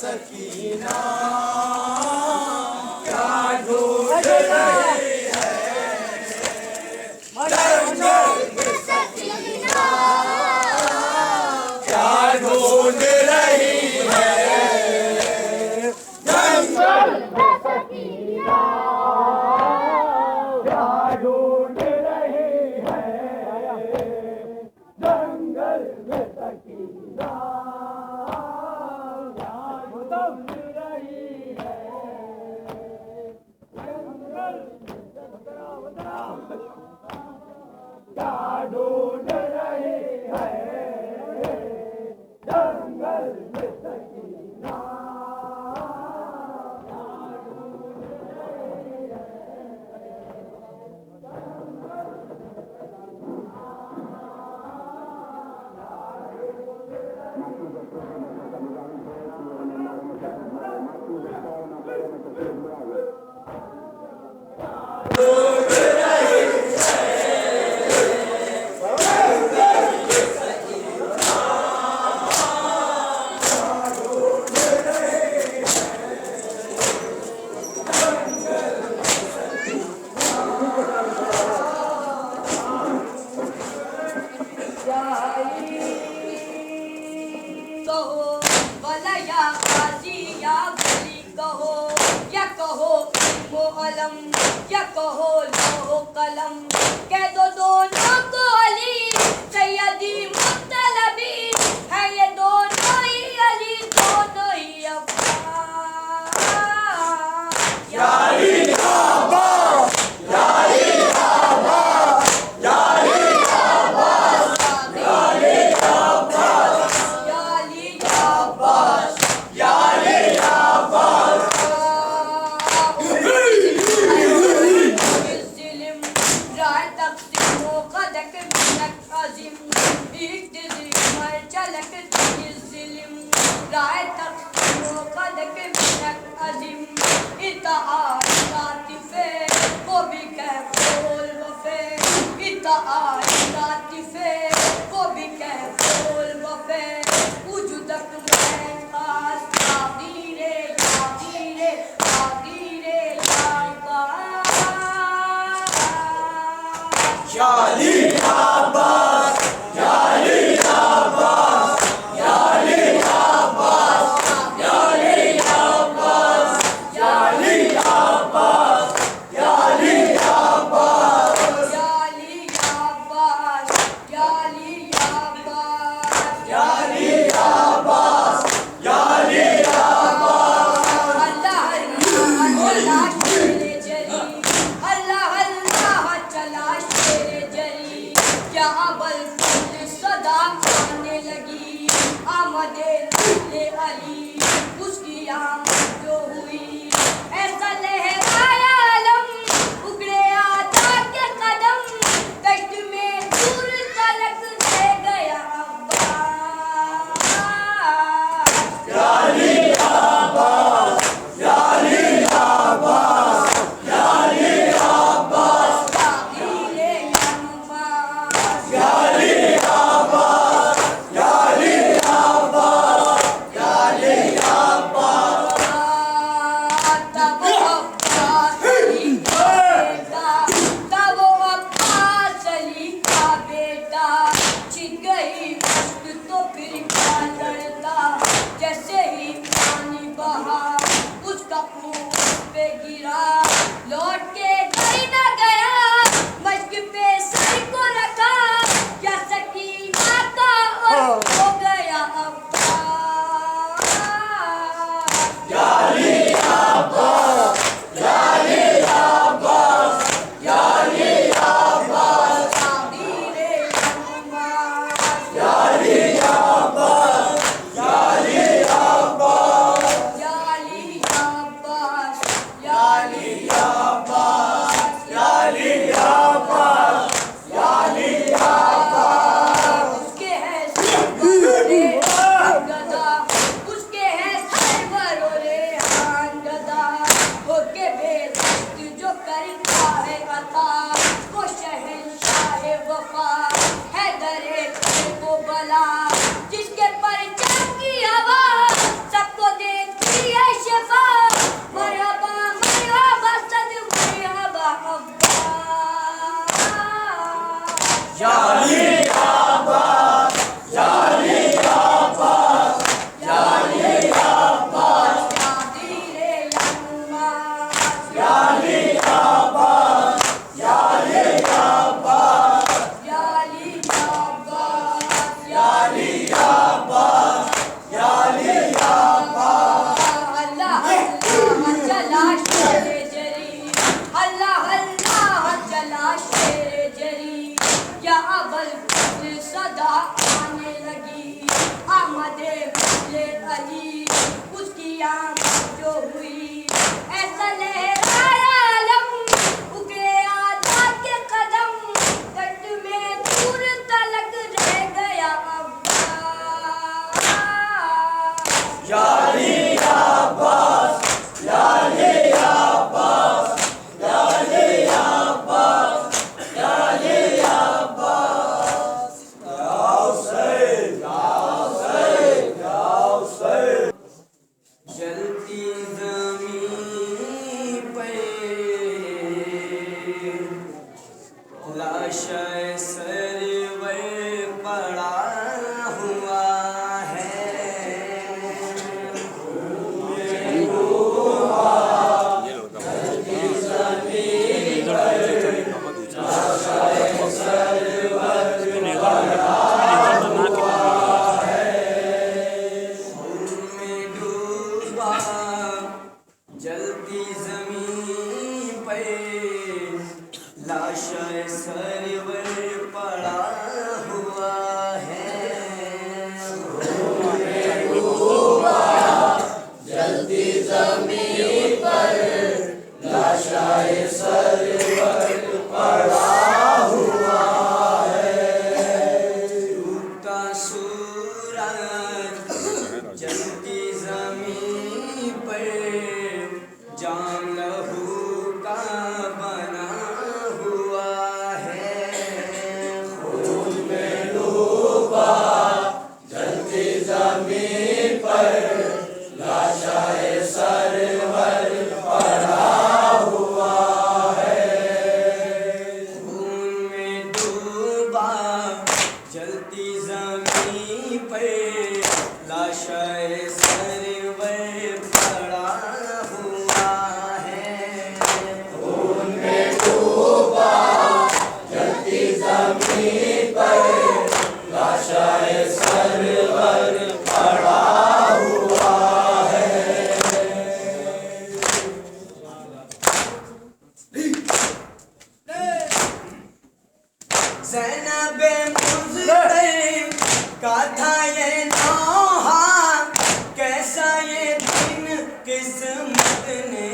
सकीना क्या ढूंढ रही है जंगल में सकीना क्या ढूंढ रही है जंगल में सकीना क्या ढूंढ रही है जंगल में सकीना क्या ढूंढ रही है जंगल में सकीना कहो भला या काजी या बली कहो या कहो इल्मो अलम या कहो लोहो कलम कह दो दोनों को अली सैयदी मुत्तलबी है ये दोनों ही अली दोनों ही अब्बास या अली या अब्बास या अली या अब्बास या अली या अब्बास या अली या अब्बास या अली या अब्बास राय तक़सीमो क़दक बिनक अज़ीम इख्तिज़ार चलक ज़िल्म राय तक़सीमो क़दक बिनक अज़ीम इत्तेहाद लातिफ़े वो भी कह बोल वफ़े इत्तेहाद लातिफ़े वो भी कह बोल वफ़े वजूदक में खास ताक़दीरे ताक़दीरे ताक़दीरे या अली या अब्बास या अली या अब्बास या अली या अब्बास या अली या अब्बास या अली या अब्बास या अली या अब्बास या अली या अब्बास या अली या अब्बास या अली या अब्बास या अली या अब्बास अल्लाह अल्लाह शेरे जरी अल्लाह अल्लाह चला शेरे जरी क्या अबल फूल सदा आने लगी आमदे ले अली उसकी आमद जो हुई ऐसा लहराया अलम उगड़े आदा के कदम दश्त में दूर तलक ले गया अब्बास या अली या अब्बास या अली या अब्बास या अली या अब्बास ताक़दीरे अम्मास या अली या अब्बास या अली या अब्बास या अली या अब्बास तब अब्बास अली का बेटा तब अब्बास अली का बेटा छिप गई मस्त तो फिर क्या लड़ता जैसे ही पानी बहा उसका खून पे गिरा लौट के घर न गया मश्क पे सर को रखा क्या सकीना का और हो गया अब्बास या अली या अब्बास या अली या अब्बास या अली या अब्बास ताक़दीरे अम्मास या अली या अब्बास या अली या अब्बास या अली या अब्बास या अली या अब्बास या अली या अब्बास या अली या अब्बास उसके है सरवरे गदा उसके है सरवरे हान गदा होके बेदस्त जो करता है अता वो शहंशाह वफा है दरे को बला जिसके परचम की हवा सबको देता अल्लाह अल्लाह चला शेरे जरी, अल्लाह अल्लाह चला शेरे जरी, या अबल फजल सदा आने लगी, आमदे फजले अली उसकी आमद जो हुई, ऐसा लहराया आलम उगे आजा के कदम, तट में दूर तलक रह गया जलती ज़मीं पे लाशे सरवर पड़ा हुआ है। जलती ज़मीं पे लाशे सरवर पड़ा हुआ है। जलती जमीन पर लाशाए सरवर पड़ा हुआ है। डूबता सूरज जलती ज़मीन पर जाम लहू का बना हुआ है। खून में डूबा जलती जमीन पर लाशाए सरवर पड़ा हुआ है। खून में डूबा जलती ज़मीन पे लाशाए सरवर पड़ा हुआ है। खून में डूबा जलती जमीन पर लाशाए सरवर पड़ा हुआ है। ज़ैनबे मुज़्तफ़र का था ये नौहा, कैसा ये दिन किस्मत ने